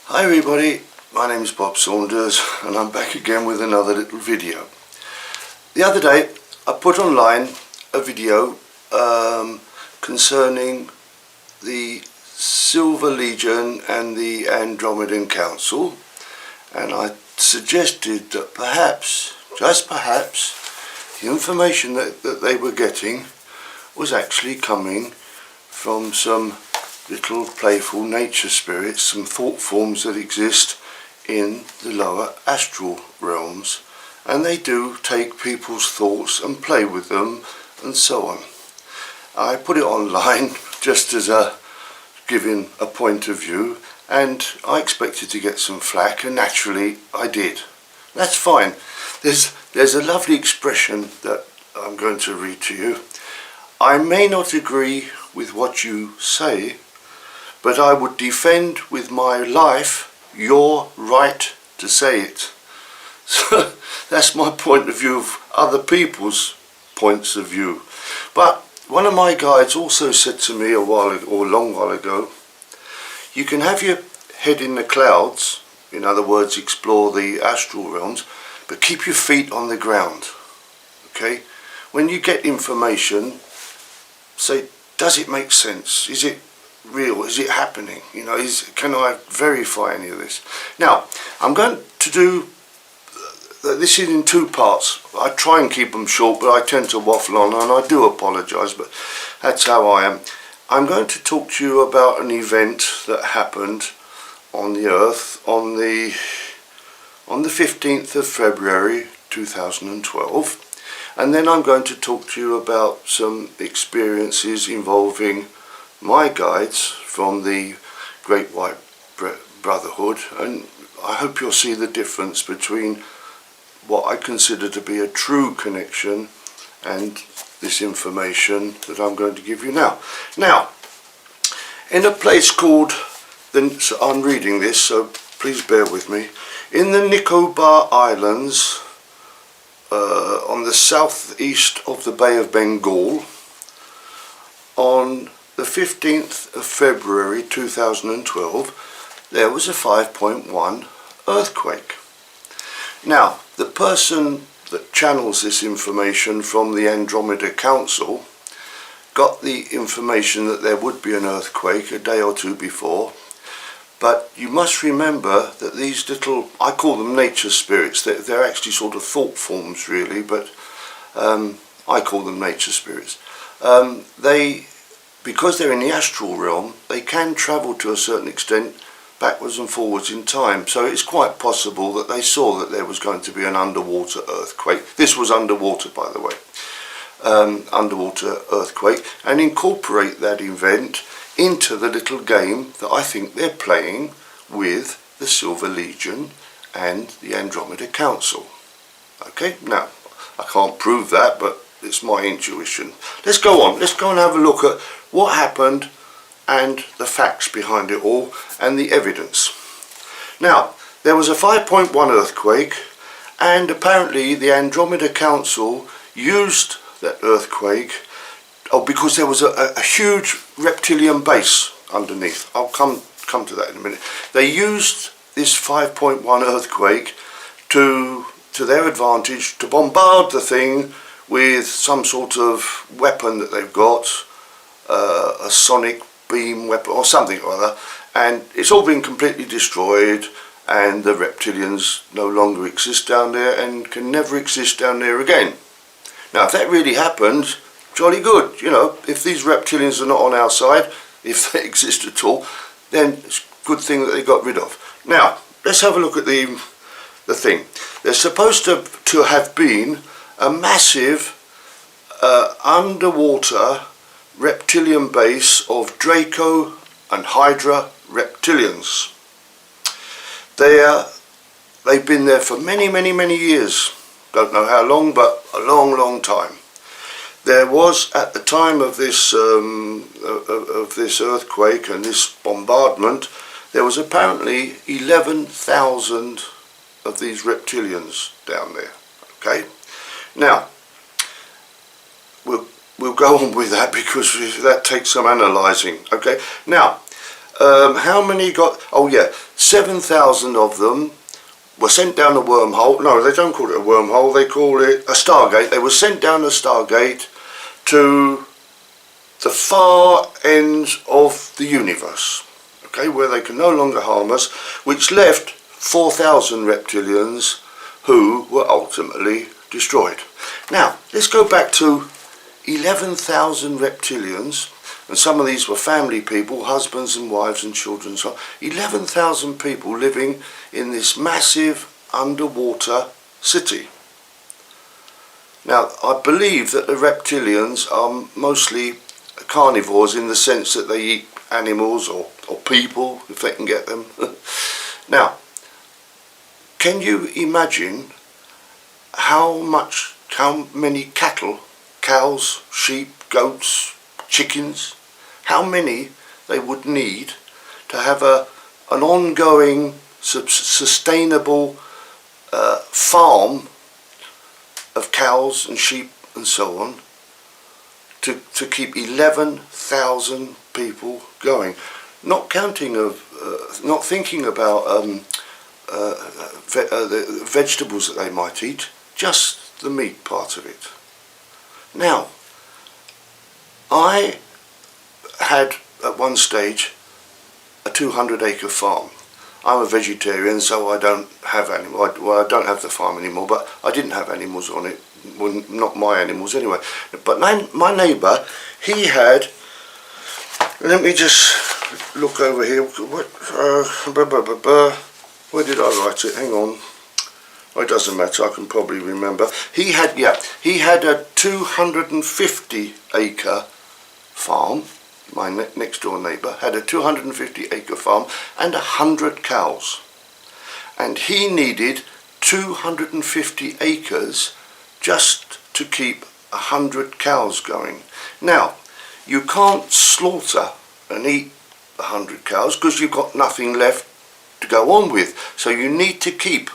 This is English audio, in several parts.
Hi everybody, my name is Bob Saunders and I'm back again with another little video. The other day I put online a video concerning the Silver Legion and the Andromeda Council, and I suggested that perhaps, just perhaps, the information that they were getting was actually coming from some little playful nature spirits, some thought forms that exist in the lower astral realms, and they do take people's thoughts and play with them and so on. I put it online just as giving a point of view, and I expected to get some flack, and naturally I did. That's fine. There's a lovely expression that I'm going to read to you. I may not agree with what you say, but I would defend with my life your right to say it. So that's my point of view of other people's points of view. But one of my guides also said to me a long while ago, you can have your head in the clouds, in other words explore the astral realms, but keep your feet on the ground. Okay? When you get information, say, does it make sense? Is it real? Is it happening? You know, can I verify any of this? Now, I'm going to do this in two parts. I try and keep them short, but I tend to waffle on, and I do apologise, but that's how I am. I'm going to talk to you about an event that happened on the Earth on the 15th of February 2012, and then I'm going to talk to you about some experiences involving my guides from the Great White Brotherhood, and I hope you'll see the difference between what I consider to be a true connection and this information that I'm going to give you now. Now, in a place called, so I'm reading this, so please bear with me, in the Nicobar Islands, on the southeast of the Bay of Bengal, on the 15th of February 2012, there was a 5.1 earthquake. Now, the person that channels this information from the Andromeda Council got the information that there would be an earthquake a day or two before, but you must remember that these little, I call them nature spirits, they're actually sort of thought forms really, but I call them nature spirits. Because they're in the astral realm, they can travel to a certain extent backwards and forwards in time. So it's quite possible that they saw that there was going to be an underwater earthquake. This was underwater, by the way. Underwater earthquake, and incorporate that event into the little game that I think they're playing with the Silver Legion and the Andromeda Council. Okay, now, I can't prove that, but it's my intuition. Let's go on. Let's go and have a look at what happened and the facts behind it all and the evidence. Now, there was a 5.1 earthquake, and apparently the Andromeda Council used that earthquake because there was a huge reptilian base underneath. I'll come to that in a minute. They used this 5.1 earthquake to their advantage to bombard the thing with some sort of weapon that they've got, a sonic beam weapon or something or other, and it's all been completely destroyed, and the reptilians no longer exist down there and can never exist down there again. Now, if that really happened, jolly good, you know, if these reptilians are not on our side, if they exist at all, then it's a good thing that they got rid of. Now, let's have a look at the thing. There's supposed to have been a massive underwater reptilian base of draco+hydra+reptilians. They've been there for many years. Don't know how long, but a long time. There was, at the time of this earthquake and this bombardment, there was apparently 11,000 of these reptilians down there. Okay, now we'll go on with that because that takes some analysing. Okay, now How many got? Oh yeah, 7,000 of them were sent down a wormhole. No, they don't call it a wormhole. They call it a stargate. They were sent down a stargate to the far ends of the universe. Okay, where they can no longer harm us, which left 4,000 reptilians who were ultimately destroyed. Now, let's go back to 11,000 reptilians, and some of these were family people, husbands and wives and children and so on. 11,000 people living in this massive underwater city. Now, I believe that the reptilians are mostly carnivores in the sense that they eat animals or people, if they can get them. Now, can you imagine how many cattle, cows, sheep, goats, chickens, how many they would need to have an ongoing, sustainable farm of cows and sheep and so on to keep 11,000 people going, not counting not thinking about the vegetables that they might eat, just the meat part of it. Now, I had at one stage a 200-acre farm. I'm a vegetarian, so I don't have animals. Well, I don't have the farm anymore, but I didn't have animals on it. Well, not my animals anyway. But my neighbour, he had. Let me just look over here. Where did I write it? Hang on. Oh, it doesn't matter. I can probably remember. He had a 250-acre farm. My next door neighbour had a 250-acre farm and 100 cows, and he needed 250 acres just to keep 100 cows going. Now, you can't slaughter and eat 100 cows because you've got nothing left to go on with, so you need to keep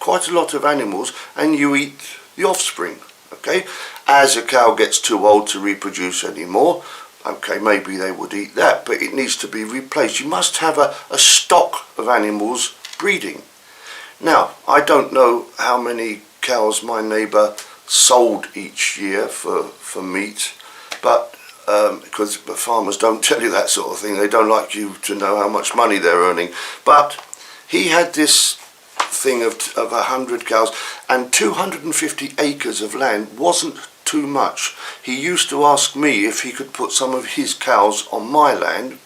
quite a lot of animals, and you eat the offspring. Okay, as a cow gets too old to reproduce anymore, okay, maybe they would eat that, but it needs to be replaced. You must have a stock of animals breeding. Now, I don't know how many cows my neighbour sold each year for meat, but because farmers don't tell you that sort of thing. They don't like you to know how much money they're earning. But he had this thing of 100 cows, and 250 acres of land wasn't too much. He used to ask me if he could put some of his cows on my land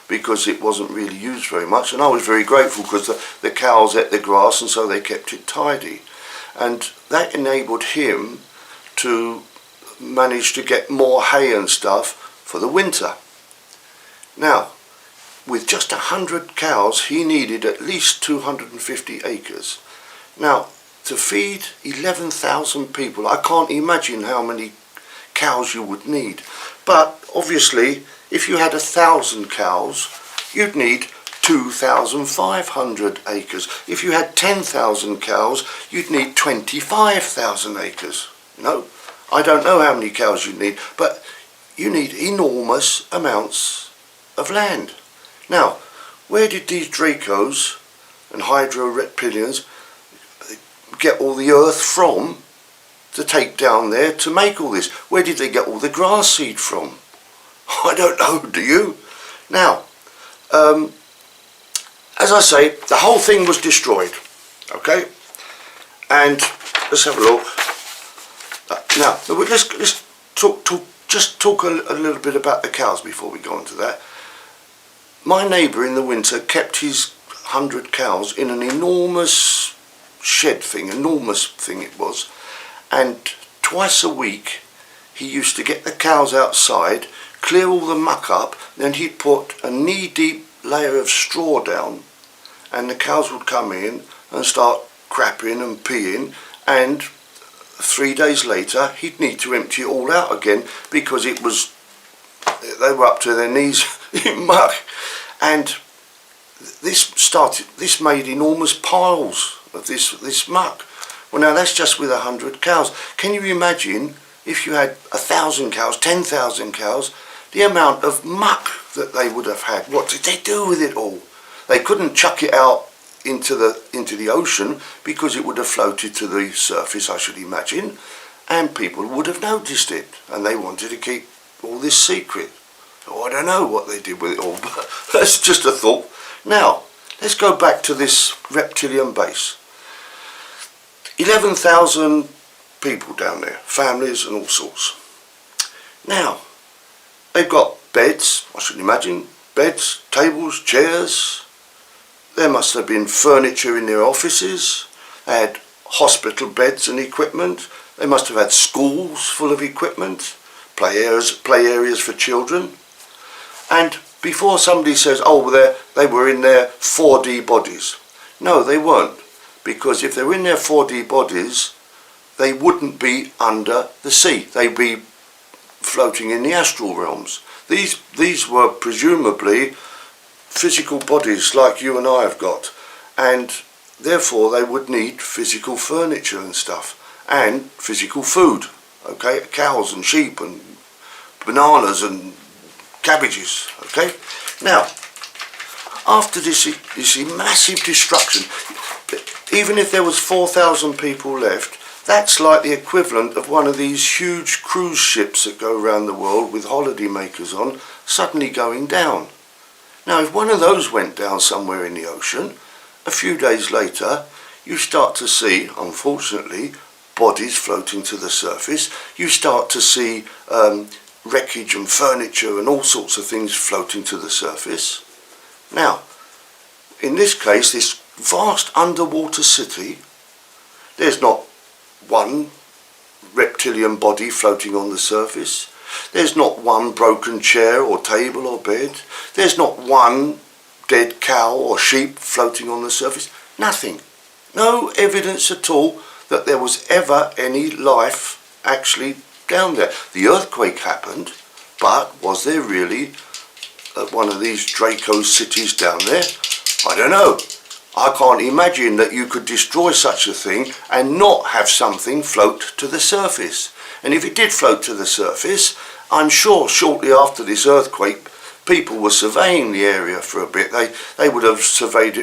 because it wasn't really used very much, and I was very grateful because the cows ate the grass and so they kept it tidy, and that enabled him to manage to get more hay and stuff for the winter. Now, with just 100 cows, he needed at least 250 acres. Now, to feed 11,000 people, I can't imagine how many cows you would need. But obviously, if you had 1,000 cows, you'd need 2,500 acres. If you had 10,000 cows, you'd need 25,000 acres. No, I don't know how many cows you need, but you need enormous amounts of land. Now, where did these dracos and hydra-reptilians get all the earth from to take down there to make all this? Where did they get all the grass seed from? I don't know, do you? Now, as I say, the whole thing was destroyed, okay? And let's have a look. Now, let's talk a little bit about the cows before we go on to that. My neighbour in the winter kept his 100 cows in an enormous shed thing, enormous thing it was, and twice a week he used to get the cows outside, clear all the muck up, then he'd put a knee-deep layer of straw down, and the cows would come in and start crapping and peeing, and 3 days later he'd need to empty it all out again because they were up to their knees in muck. And this made enormous piles of this muck. Well, now that's just with 100 cows. Can you imagine if you had 1,000 cows, 10,000 cows, the amount of muck that they would have had. What did they do with it all? They couldn't chuck it out into the ocean because it would have floated to the surface, I should imagine, and people would have noticed it, and they wanted to keep all this secret. Oh, I don't know what they did with it all, but that's just a thought. Now, let's go back to this reptilian base. 11,000 people down there, families and all sorts. Now, they've got beds, I should imagine, beds, tables, chairs. There must have been furniture in their offices. They had hospital beds and equipment. They must have had schools full of equipment, play areas for children. And before somebody says, oh, they were in their 4D bodies. No, they weren't. Because if they were in their 4D bodies, they wouldn't be under the sea. They'd be floating in the astral realms. These were presumably physical bodies like you and I have got, and therefore they would need physical furniture and stuff, and physical food, okay, cows and sheep and bananas and cabbages, okay. Now, after this massive destruction, even if there was 4,000 people left, that's like the equivalent of one of these huge cruise ships that go around the world with holiday makers on, suddenly going down. Now, if one of those went down somewhere in the ocean, a few days later, you start to see, unfortunately, bodies floating to the surface. You start to see wreckage and furniture and all sorts of things floating to the surface. Now, in this case, this vast underwater city, there's not one reptilian body floating on the surface. There's not one broken chair or table or bed. There's not one dead cow or sheep floating on the surface. Nothing. No evidence at all that there was ever any life actually down there. The earthquake happened, but was there really one of these Draco cities down there? I don't know. I can't imagine that you could destroy such a thing and not have something float to the surface. And if it did float to the surface, I'm sure shortly after this earthquake, people were surveying the area for a bit. They would have surveyed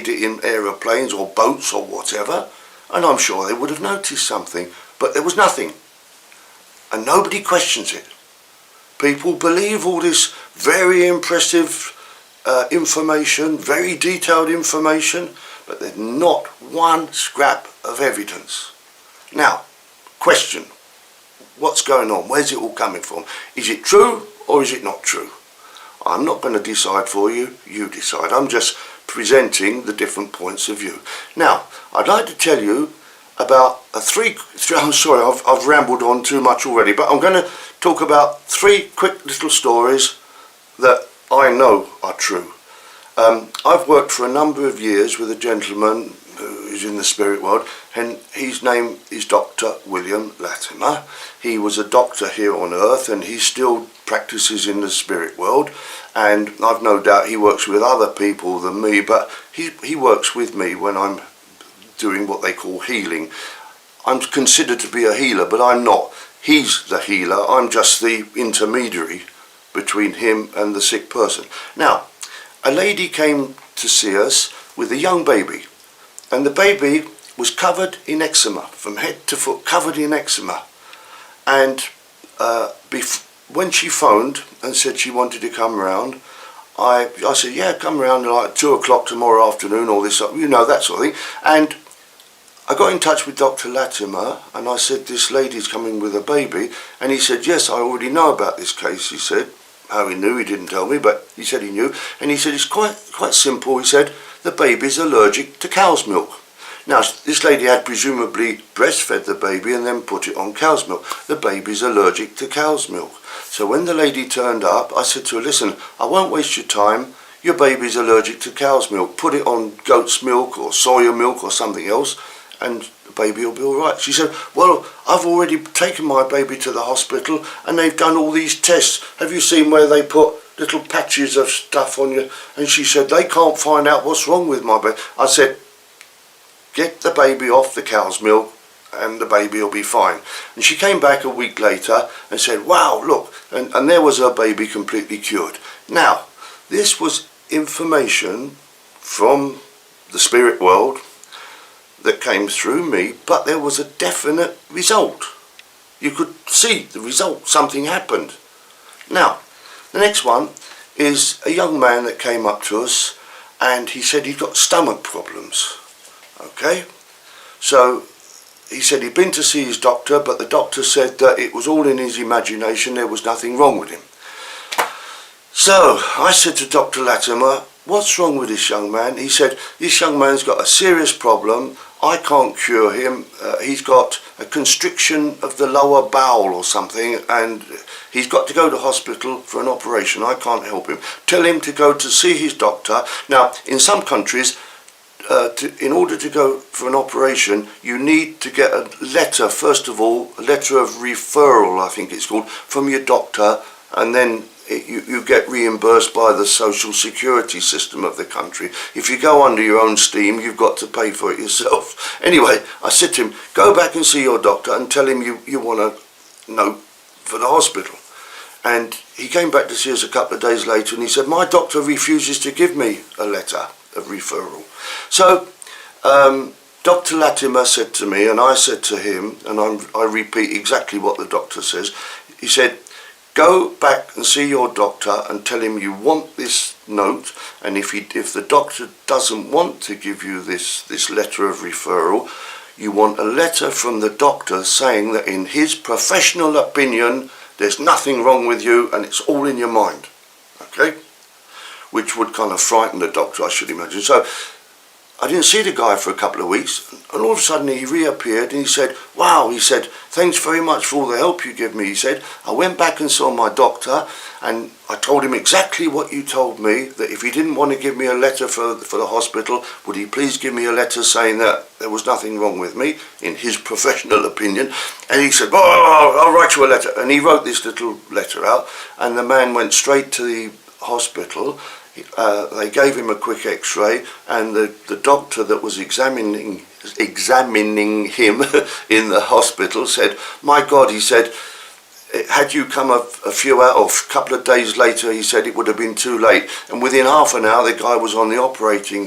it in aeroplanes or boats or whatever, and I'm sure they would have noticed something. But there was nothing. And nobody questions it. People believe all this very impressive information, very detailed information, but there's not one scrap of evidence. Now, question, what's going on? Where's it all coming from? Is it true or is it not true? I'm not going to decide for you, you decide. I'm just presenting the different points of view. Now, I'd like to tell you about I'm sorry, I've rambled on too much already, but I'm going to talk about 3 quick little stories that I know are true. I've worked for a number of years with a gentleman who is in the spirit world, and his name is Dr. William Latimer. He was a doctor here on Earth, and he still practices in the spirit world, and I've no doubt he works with other people than me, but he works with me when I'm doing what they call healing. I'm considered to be a healer, but I'm not. He's the healer, I'm just the intermediary between him and the sick person. Now, a lady came to see us with a young baby, and the baby was covered in eczema, from head to foot, covered in eczema. And when she phoned and said she wanted to come round, I said, yeah, come round at like 2 o'clock tomorrow afternoon, all this, you know, that sort of thing. And I got in touch with Dr. Latimer, and I said, this lady's coming with a baby, and he said, yes, I already know about this case, he said. How he knew, he didn't tell me, but he said he knew. And he said, it's quite simple. He said, the baby's allergic to cow's milk. Now, this lady had presumably breastfed the baby and then put it on cow's milk. The baby's allergic to cow's milk. So when the lady turned up, I said to her, listen, I won't waste your time. Your baby's allergic to cow's milk. Put it on goat's milk or soya milk or something else, and the baby will be all right. She said, well, I've already taken my baby to the hospital and they've done all these tests. Have you seen where they put little patches of stuff on you? And she said, they can't find out what's wrong with my baby. I said, get the baby off the cow's milk and the baby will be fine. And she came back a week later and said, wow, look, and there was her baby completely cured. Now, this was information from the spirit world that came through me, but there was a definite result. You could see the result, something happened. Now, the next one is a young man that came up to us and he said he'd got stomach problems. Okay, so he said he'd been to see his doctor, but the doctor said that it was all in his imagination, there was nothing wrong with him. So I said to Dr. Latimer, what's wrong with this young man? He said, this young man's got a serious problem, I can't cure him, he's got a constriction of the lower bowel or something, and he's got to go to hospital for an operation, I can't help him. Tell him to go to see his doctor. Now, in some countries, in order to go for an operation, you need to get a letter, first of all, a letter of referral, I think it's called, from your doctor, and then you get reimbursed by the social security system of the country. If you go under your own steam, you've got to pay for it yourself. Anyway, I said to him, go back and see your doctor and tell him you want a note for the hospital. And he came back to see us a couple of days later and he said, my doctor refuses to give me a letter of referral. So Dr. Latimer said to me, and I said to him, and I repeat exactly what the doctor says, he said, go back and see your doctor and tell him you want this note, and if the doctor doesn't want to give you this letter of referral, you want a letter from the doctor saying that in his professional opinion there's nothing wrong with you and it's all in your mind. Okay? Which would kind of frighten the doctor, I should imagine. So I didn't see the guy for a couple of weeks, and all of a sudden he reappeared and he said, wow, he said, thanks very much for all the help you give me. He said, I went back and saw my doctor and I told him exactly what you told me, that if he didn't want to give me a letter for the hospital, would he please give me a letter saying that there was nothing wrong with me, in his professional opinion. And he said, oh, I'll write you a letter. And he wrote this little letter out, and the man went straight to the hospital. They gave him a quick x-ray, and the doctor that was examining him in the hospital said, my God, he said, had you come a few hours or a couple of days later, he said, it would have been too late. And within half an hour the guy was on the operating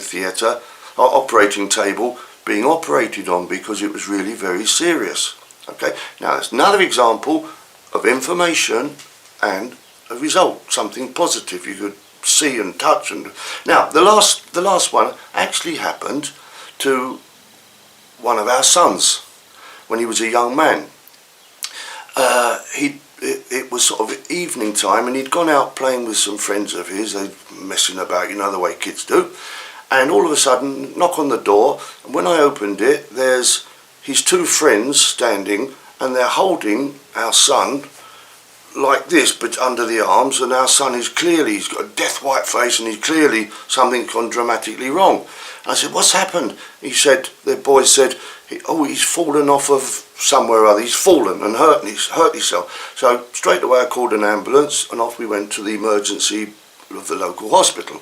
table being operated on, because it was really very serious. Okay, now that's another example of information and a result, something positive you could see and touch. And now the last one actually happened to one of our sons when he was a young man. It was sort of evening time, and he'd gone out playing with some friends of his. They messing about, you know, the way kids do. And all of a sudden, knock on the door, and when I opened it, there's his two friends standing, and they're holding our son like this, but under the arms, and our son is clearly, he's got a death white face, and he's clearly something gone dramatically wrong. And I said, what's happened? He said, the boy said, he's fallen off of somewhere or other, he's fallen and hurt himself. So straight away I called an ambulance, and off we went to the emergency of the local hospital.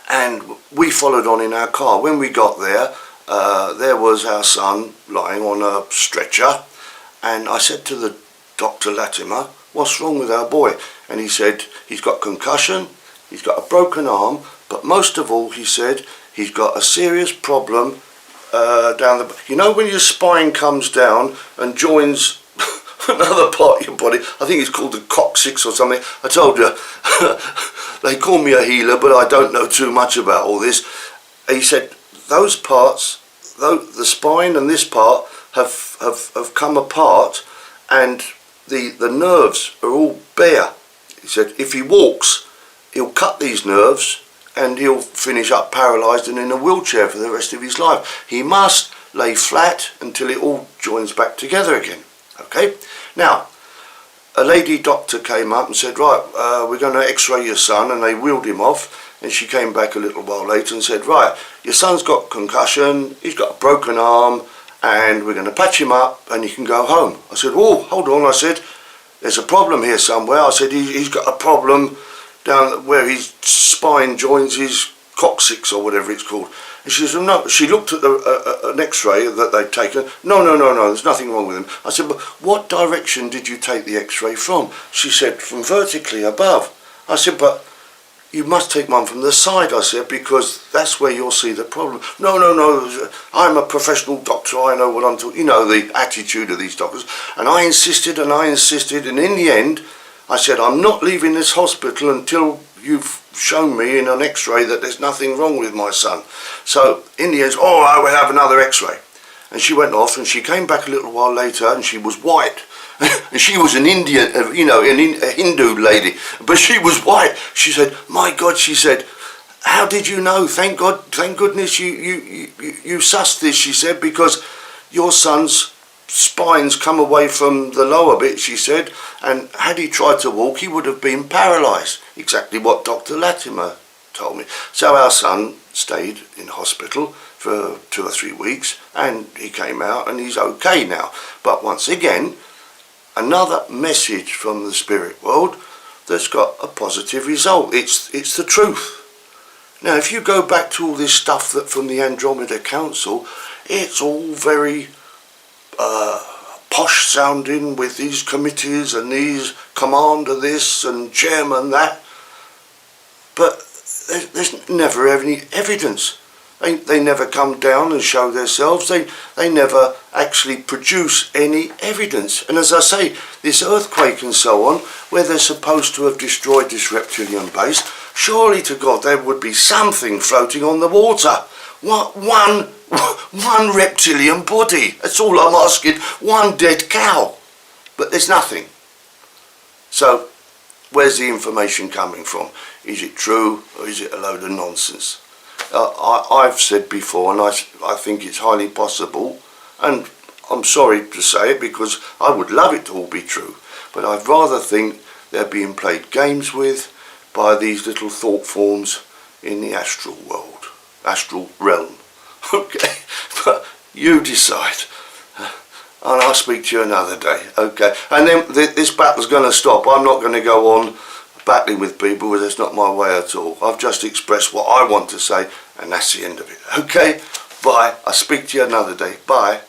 And we followed on in our car. When we got there, there was our son lying on a stretcher, and I said to the Dr. Latimer, what's wrong with our boy? And he said, he's got concussion, he's got a broken arm, but most of all, he said, he's got a serious problem down the... You know when your spine comes down and joins another part of your body? I think it's called the coccyx or something. I told you, they call me a healer, but I don't know too much about all this. He said, those parts, the spine and this part have come apart, and the nerves are all bare. He said if he walks, he'll cut these nerves and he'll finish up paralysed and in a wheelchair for the rest of his life. He must lay flat until it all joins back together again. Okay? Now, a lady doctor came up and said, right, we're going to x-ray your son, and they wheeled him off, and she came back a little while later and said, right, your son's got concussion, he's got a broken arm, and we're going to patch him up and he can go home. I said, oh, hold on, I said, there's a problem here somewhere. I said, he's got a problem down where his spine joins his coccyx or whatever it's called. And she said, no, she looked at an x-ray that they'd taken. No, there's nothing wrong with him. I said, but what direction did you take the x-ray from? She said, from vertically above. I said, but you must take one from the side, I said, because that's where you'll see the problem. No, no, no, I'm a professional doctor, I know what I'm talking, you know, the attitude of these doctors. And I insisted, and in the end, I said, I'm not leaving this hospital until you've shown me in an x-ray that there's nothing wrong with my son. So in the end, oh, I will have another x-ray. And she went off, and she came back a little while later, and she was white. And she was an Indian, you know, a Hindu lady, but she was white. She said, my God, she said, how did you know? Thank God, thank goodness you sussed this, she said, because your son's spine's come away from the lower bit, she said, and had he tried to walk, he would have been paralysed. Exactly what Dr. Latimer told me. So our son stayed in hospital for 2 or 3 weeks, and he came out, and he's okay now. But once again, another message from the spirit world that's got a positive result. It's the truth. Now, if you go back to all this stuff that from the Andromeda Council, it's all very posh sounding with these committees and these commander this and chairman that. But there's never any evidence. They never come down and show themselves. They never actually produce any evidence. And as I say, this earthquake and so on, where they're supposed to have destroyed this reptilian base, surely to God there would be something floating on the water. One reptilian body. That's all I'm asking. One dead cow. But there's nothing. So, where's the information coming from? Is it true or is it a load of nonsense? I've said before, and I think it's highly possible, and I'm sorry to say it because I would love it to all be true, but I'd rather think they're being played games with by these little thought forms in the astral world, astral realm. Okay, but you decide, and I'll speak to you another day, okay? And then this battle's going to stop. I'm not going to go on battling with people, because it's not my way at all. I've just expressed what I want to say, and that's the end of it. Okay, bye. I'll speak to you another day. Bye.